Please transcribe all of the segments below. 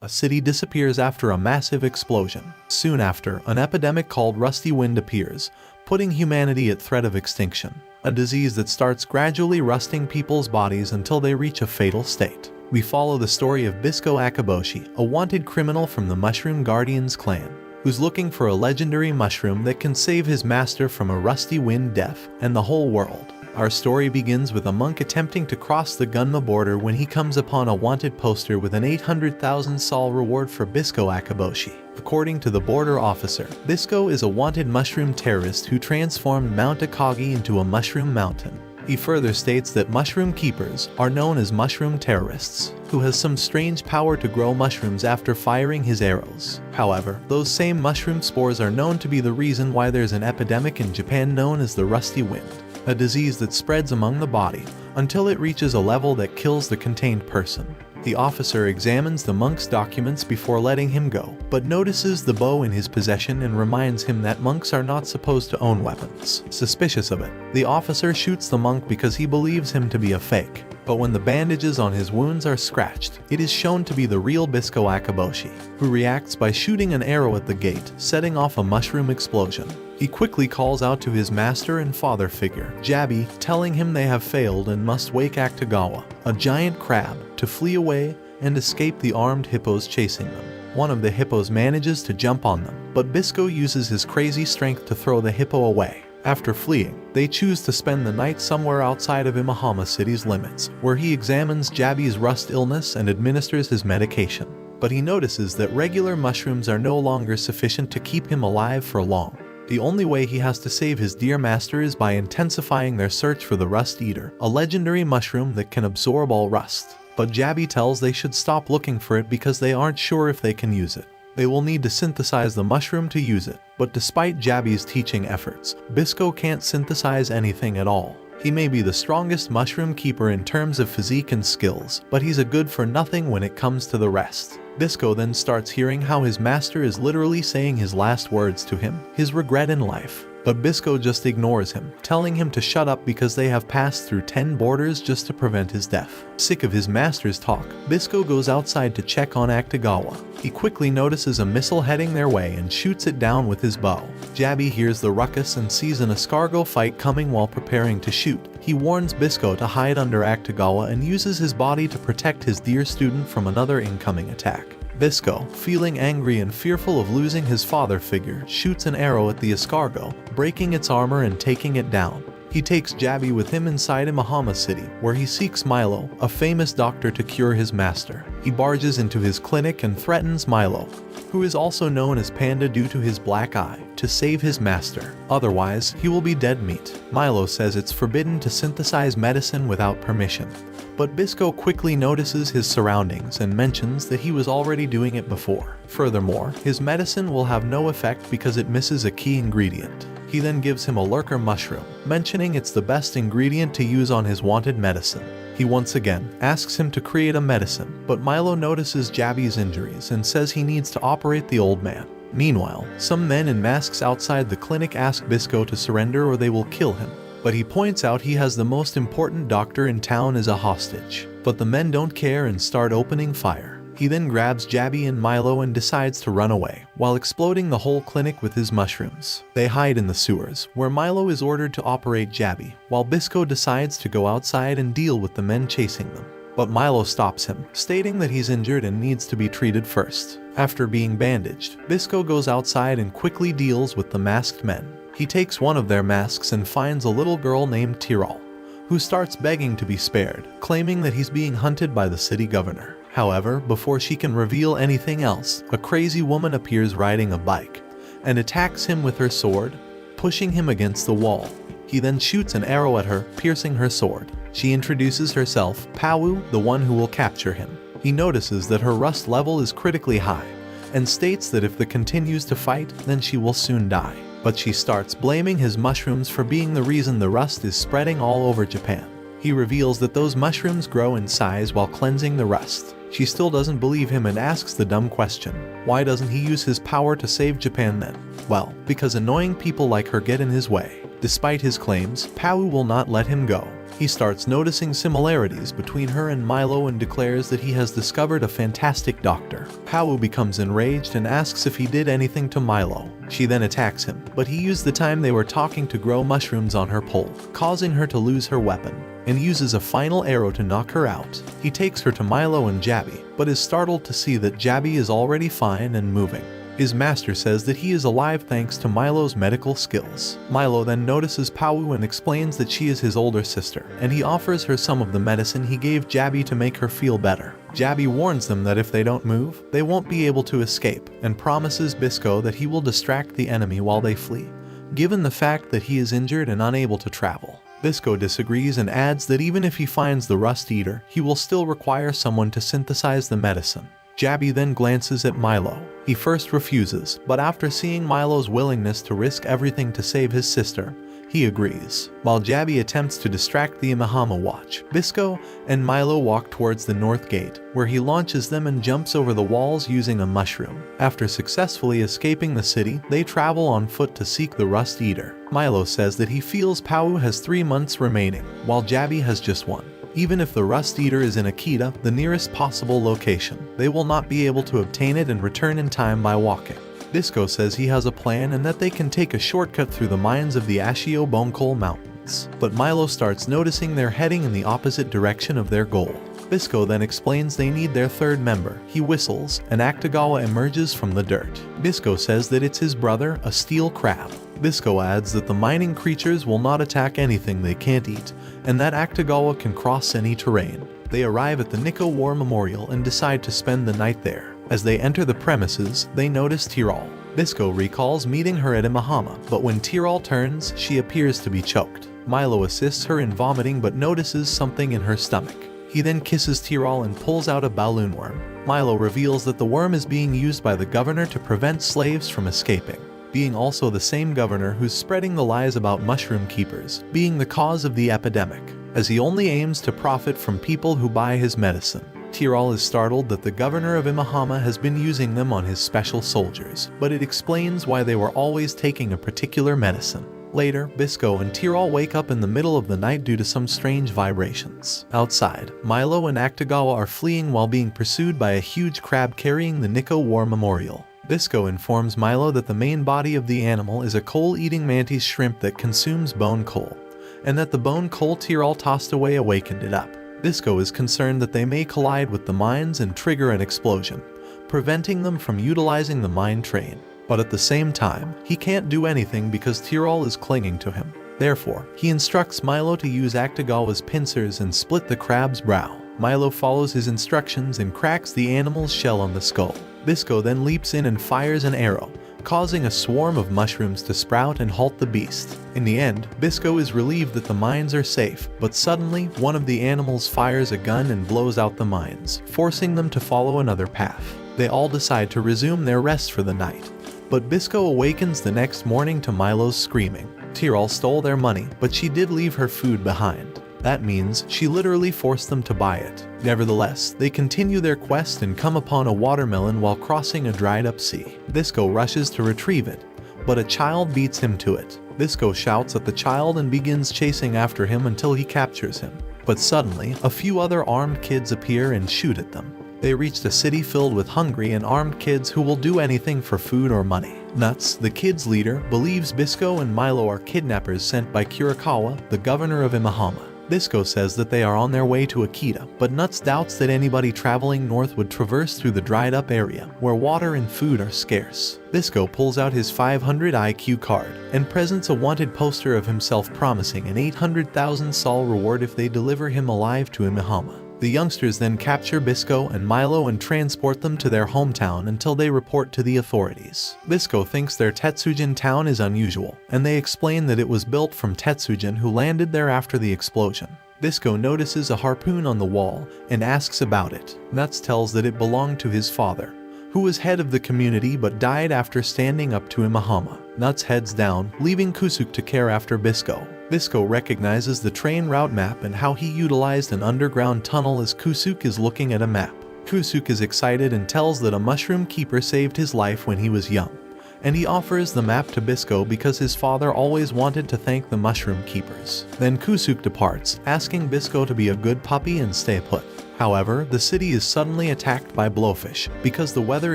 A city disappears after a massive explosion. Soon after, an epidemic called Rusty Wind appears, putting humanity at threat of extinction. A disease that starts gradually rusting people's bodies until they reach a fatal state. We follow the story of Bisco Akaboshi, a wanted criminal from the Mushroom Guardians clan, who's looking for a legendary mushroom that can save his master from a rusty wind death and the whole world. Our story begins with a monk attempting to cross the Gunma border when he comes upon a wanted poster with an 800,000 sol reward for Bisco Akaboshi. According to the border officer, Bisco is a wanted mushroom terrorist who transformed Mount Akagi into a mushroom mountain. He further states that mushroom keepers are known as mushroom terrorists, who has some strange power to grow mushrooms after firing his arrows. However, those same mushroom spores are known to be the reason why there's an epidemic in Japan known as the Rusty Wind, a disease that spreads among the body until it reaches a level that kills the contained person. The officer examines the monk's documents before letting him go, but notices the bow in his possession and reminds him that monks are not supposed to own weapons. Suspicious of it, the officer shoots the monk because he believes him to be a fake. But when the bandages on his wounds are scratched, it is shown to be the real Bisco Akaboshi, who reacts by shooting an arrow at the gate, setting off a mushroom explosion. He quickly calls out to his master and father figure, Jabi, telling him they have failed and must wake Akutagawa, a giant crab, to flee away and escape the armed hippos chasing them. One of the hippos manages to jump on them, but Bisco uses his crazy strength to throw the hippo away. After fleeing, they choose to spend the night somewhere outside of Imahama City's limits, where he examines Jabi's rust illness and administers his medication. But he notices that regular mushrooms are no longer sufficient to keep him alive for long. The only way he has to save his dear master is by intensifying their search for the Rust Eater, a legendary mushroom that can absorb all rust. But Jabi tells they should stop looking for it because they aren't sure if they can use it. They will need to synthesize the mushroom to use it, but despite Jabi's teaching efforts, Bisco can't synthesize anything at all. He may be the strongest mushroom keeper in terms of physique and skills, but he's a good for nothing when it comes to the rest. Bisco then starts hearing how his master is literally saying his last words to him, his regret in life. But Bisco just ignores him, telling him to shut up because they have passed through 10 borders just to prevent his death. Sick of his master's talk, Bisco goes outside to check on Akutagawa. He quickly notices a missile heading their way and shoots it down with his bow. Jabi hears the ruckus and sees an escargot fight coming while preparing to shoot. He warns Bisco to hide under Akutagawa and uses his body to protect his dear student from another incoming attack. Bisco, feeling angry and fearful of losing his father figure, shoots an arrow at the escargot, breaking its armor and taking it down. He takes Jabi with him inside Imahama City, where he seeks Milo, a famous doctor, to cure his master. He barges into his clinic and threatens Milo, who is also known as Panda due to his black eye, to save his master. Otherwise, he will be dead meat. Milo says it's forbidden to synthesize medicine without permission. But Bisco quickly notices his surroundings and mentions that he was already doing it before. Furthermore, his medicine will have no effect because it misses a key ingredient. He then gives him a lurker mushroom, mentioning it's the best ingredient to use on his wanted medicine. He once again asks him to create a medicine, but Milo notices Jabi's injuries and says he needs to operate the old man. Meanwhile, some men in masks outside the clinic ask Bisco to surrender or they will kill him. But he points out he has the most important doctor in town as a hostage. But the men don't care and start opening fire. He then grabs Jabi and Milo and decides to run away, while exploding the whole clinic with his mushrooms. They hide in the sewers, where Milo is ordered to operate Jabi, while Bisco decides to go outside and deal with the men chasing them. But Milo stops him, stating that he's injured and needs to be treated first. After being bandaged, Bisco goes outside and quickly deals with the masked men. He takes one of their masks and finds a little girl named Tyrol, who starts begging to be spared, claiming that he's being hunted by the city governor. However, before she can reveal anything else, a crazy woman appears riding a bike and attacks him with her sword, pushing him against the wall. He then shoots an arrow at her, piercing her sword. She introduces herself, Pawu, the one who will capture him. He notices that her rust level is critically high and states that if the continues to fight, then she will soon die. But she starts blaming his mushrooms for being the reason the rust is spreading all over Japan. He reveals that those mushrooms grow in size while cleansing the rust. She still doesn't believe him and asks the dumb question, why doesn't he use his power to save Japan then? Well, because annoying people like her get in his way. Despite his claims, Pawu will not let him go. He starts noticing similarities between her and Milo and declares that he has discovered a fantastic doctor. Pawu becomes enraged and asks if he did anything to Milo. She then attacks him, but he used the time they were talking to grow mushrooms on her pole, causing her to lose her weapon, and uses a final arrow to knock her out. He takes her to Milo and Jabby, but is startled to see that Jabby is already fine and moving. His master says that he is alive thanks to Milo's medical skills. Milo then notices Pawu and explains that she is his older sister, and he offers her some of the medicine he gave Jabby to make her feel better. Jabby warns them that if they don't move, they won't be able to escape, and promises Bisco that he will distract the enemy while they flee, given the fact that he is injured and unable to travel. Bisco disagrees and adds that even if he finds the Rust Eater, he will still require someone to synthesize the medicine. Jabby then glances at Milo. He first refuses, but after seeing Milo's willingness to risk everything to save his sister, he agrees. While Jabby attempts to distract the Imahama Watch, Bisco and Milo walk towards the north gate, where he launches them and jumps over the walls using a mushroom. After successfully escaping the city, they travel on foot to seek the Rust Eater. Milo says that he feels Pawu has 3 months remaining, while Jabby has just 1. Even if the Rust Eater is in Akita, the nearest possible location, they will not be able to obtain it and return in time by walking. Bisco says he has a plan and that they can take a shortcut through the mines of the Ashio Bone Coal Mountains. But Milo starts noticing they're heading in the opposite direction of their goal. Bisco then explains they need their third member. He whistles, and Akutagawa emerges from the dirt. Bisco says that it's his brother, a steel crab. Bisco adds that the mining creatures will not attack anything they can't eat, and that Akutagawa can cross any terrain. They arrive at the Nikko War Memorial and decide to spend the night there. As they enter the premises, they notice Tyrol. Bisco recalls meeting her at Imahama, but when Tyrol turns, she appears to be choked. Milo assists her in vomiting but notices something in her stomach. He then kisses Tyrol and pulls out a balloon worm. Milo reveals that the worm is being used by the governor to prevent slaves from escaping, being also the same governor who's spreading the lies about mushroom keepers being the cause of the epidemic, as he only aims to profit from people who buy his medicine. Tyrol is startled that the governor of Imahama has been using them on his special soldiers, but it explains why they were always taking a particular medicine. Later, Bisco and Tyrol wake up in the middle of the night due to some strange vibrations. Outside, Milo and Akutagawa are fleeing while being pursued by a huge crab carrying the Nikko War Memorial. Bisco informs Milo that the main body of the animal is a coal-eating mantis shrimp that consumes bone coal, and that the bone coal Tyrol tossed away awakened it up. Bisco is concerned that they may collide with the mines and trigger an explosion, preventing them from utilizing the mine train. But at the same time, he can't do anything because Tyrol is clinging to him. Therefore, he instructs Milo to use Akutagawa's pincers and split the crab's brow. Milo follows his instructions and cracks the animal's shell on the skull. Bisco then leaps in and fires an arrow, causing a swarm of mushrooms to sprout and halt the beast. In the end, Bisco is relieved that the mines are safe, but suddenly, one of the animals fires a gun and blows out the mines, forcing them to follow another path. They all decide to resume their rest for the night, but Bisco awakens the next morning to Milo's screaming. Tyrol stole their money, but she did leave her food behind. That means she literally forced them to buy it. Nevertheless, they continue their quest and come upon a watermelon while crossing a dried-up sea. Bisco rushes to retrieve it, but a child beats him to it. Bisco shouts at the child and begins chasing after him until he captures him. But suddenly, a few other armed kids appear and shoot at them. They reached a city filled with hungry and armed kids who will do anything for food or money. Nuts, the kids' leader, believes Bisco and Milo are kidnappers sent by Kurikawa, the governor of Imahama. Bisco says that they are on their way to Akita, but Nuts doubts that anybody traveling north would traverse through the dried-up area, where water and food are scarce. Bisco pulls out his 500 IQ card, and presents a wanted poster of himself promising an 800,000 sol reward if they deliver him alive to Imahama. The youngsters then capture Bisco and Milo and transport them to their hometown until they report to the authorities. Bisco thinks their Tetsujin town is unusual, and they explain that it was built from Tetsujin who landed there after the explosion. Bisco notices a harpoon on the wall and asks about it. Nuts tells that it belonged to his father, who was head of the community but died after standing up to Imahama. Nuts heads down, leaving Kusuk to care after Bisco. Bisco recognizes the train route map and how he utilized an underground tunnel as Kusuk is looking at a map. Kusuk is excited and tells that a mushroom keeper saved his life when he was young, and he offers the map to Bisco because his father always wanted to thank the mushroom keepers. Then Kusuk departs, asking Bisco to be a good puppy and stay put. However, the city is suddenly attacked by blowfish because the weather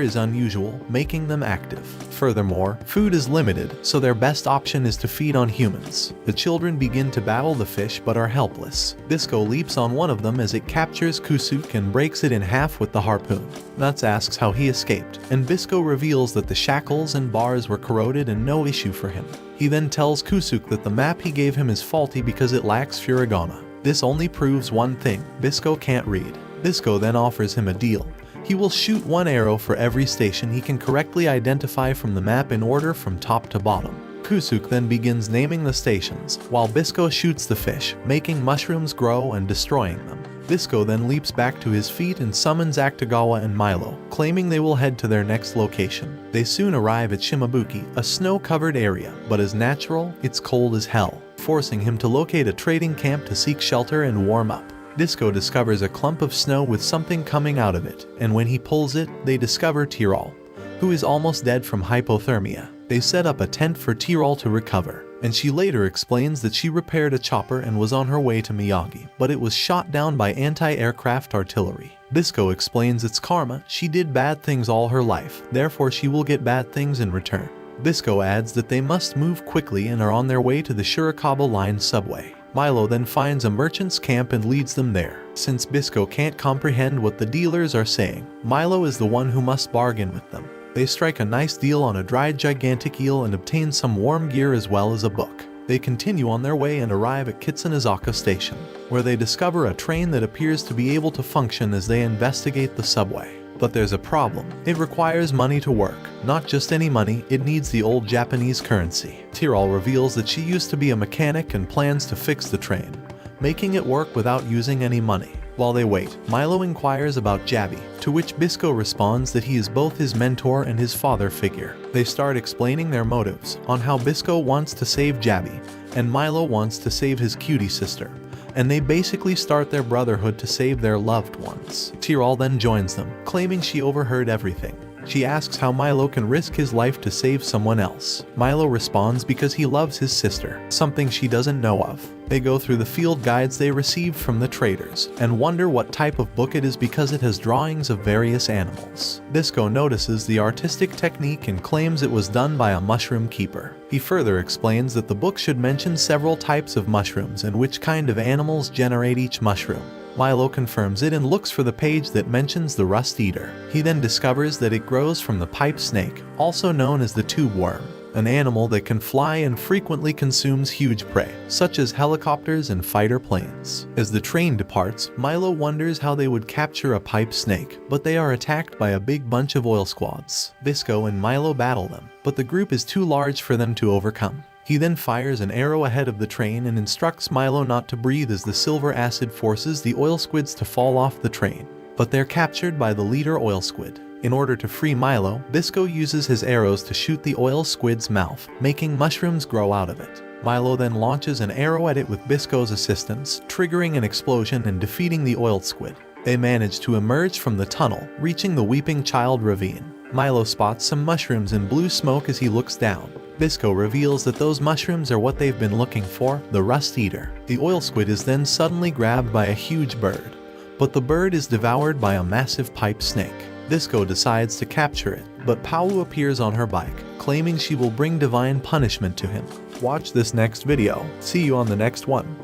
is unusual, making them active. Furthermore, food is limited, so their best option is to feed on humans. The children begin to battle the fish but are helpless. Bisco leaps on one of them as it captures Kusuk and breaks it in half with the harpoon. Nuts asks how he escaped, and Bisco reveals that the shackles and bars were corroded and no issue for him. He then tells Kusuk that the map he gave him is faulty because it lacks furigana. This only proves one thing: Bisco can't read. Bisco then offers him a deal. He will shoot one arrow for every station he can correctly identify from the map in order from top to bottom. Kusuk then begins naming the stations, while Bisco shoots the fish, making mushrooms grow and destroying them. Bisco then leaps back to his feet and summons Akutagawa and Milo, claiming they will head to their next location. They soon arrive at Shimabuki, a snow-covered area, but as natural, it's cold as hell, forcing him to locate a trading camp to seek shelter and warm up. Bisco discovers a clump of snow with something coming out of it, and when he pulls it, they discover Tyrol, who is almost dead from hypothermia. They set up a tent for Tyrol to recover, and she later explains that she repaired a chopper and was on her way to Miyagi, but it was shot down by anti-aircraft artillery. Bisco explains it's karma, she did bad things all her life, therefore she will get bad things in return. Bisco adds that they must move quickly and are on their way to the Shirakawa Line subway. Milo then finds a merchant's camp and leads them there. Since Bisco can't comprehend what the dealers are saying, Milo is the one who must bargain with them. They strike a nice deal on a dried gigantic eel and obtain some warm gear as well as a book. They continue on their way and arrive at Kitsunezaka Station, where they discover a train that appears to be able to function as they investigate the subway. But there's a problem. It requires money to work. Not just any money, it needs the old Japanese currency. Tyrol reveals that she used to be a mechanic and plans to fix the train, making it work without using any money. While they wait, Milo inquires about Jabi, to which Bisco responds that he is both his mentor and his father figure. They start explaining their motives on how Bisco wants to save Jabi, and Milo wants to save his cutie sister, and they basically start their brotherhood to save their loved ones. Tyrol then joins them, claiming she overheard everything. She asks how Milo can risk his life to save someone else. Milo responds because he loves his sister, something she doesn't know of. They go through the field guides they received from the traders, and wonder what type of book it is because it has drawings of various animals. Bisco notices the artistic technique and claims it was done by a mushroom keeper. He further explains that the book should mention several types of mushrooms and which kind of animals generate each mushroom. Milo confirms it and looks for the page that mentions the rust eater. He then discovers that it grows from the pipe snake, also known as the tube worm, an animal that can fly and frequently consumes huge prey, such as helicopters and fighter planes. As the train departs, Milo wonders how they would capture a pipe snake, but they are attacked by a big bunch of oil squads. Bisco and Milo battle them, but the group is too large for them to overcome. He then fires an arrow ahead of the train and instructs Milo not to breathe as the silver acid forces the oil squids to fall off the train. But they're captured by the leader oil squid. In order to free Milo, Bisco uses his arrows to shoot the oil squid's mouth, making mushrooms grow out of it. Milo then launches an arrow at it with Bisco's assistance, triggering an explosion and defeating the oil squid. They manage to emerge from the tunnel, reaching the Weeping Child Ravine. Milo spots some mushrooms in blue smoke as he looks down. Bisco reveals that those mushrooms are what they've been looking for, the rust eater. The oil squid is then suddenly grabbed by a huge bird, but the bird is devoured by a massive pipe snake. Bisco decides to capture it, but Paolu appears on her bike, claiming she will bring divine punishment to him. Watch this next video. See you on the next one.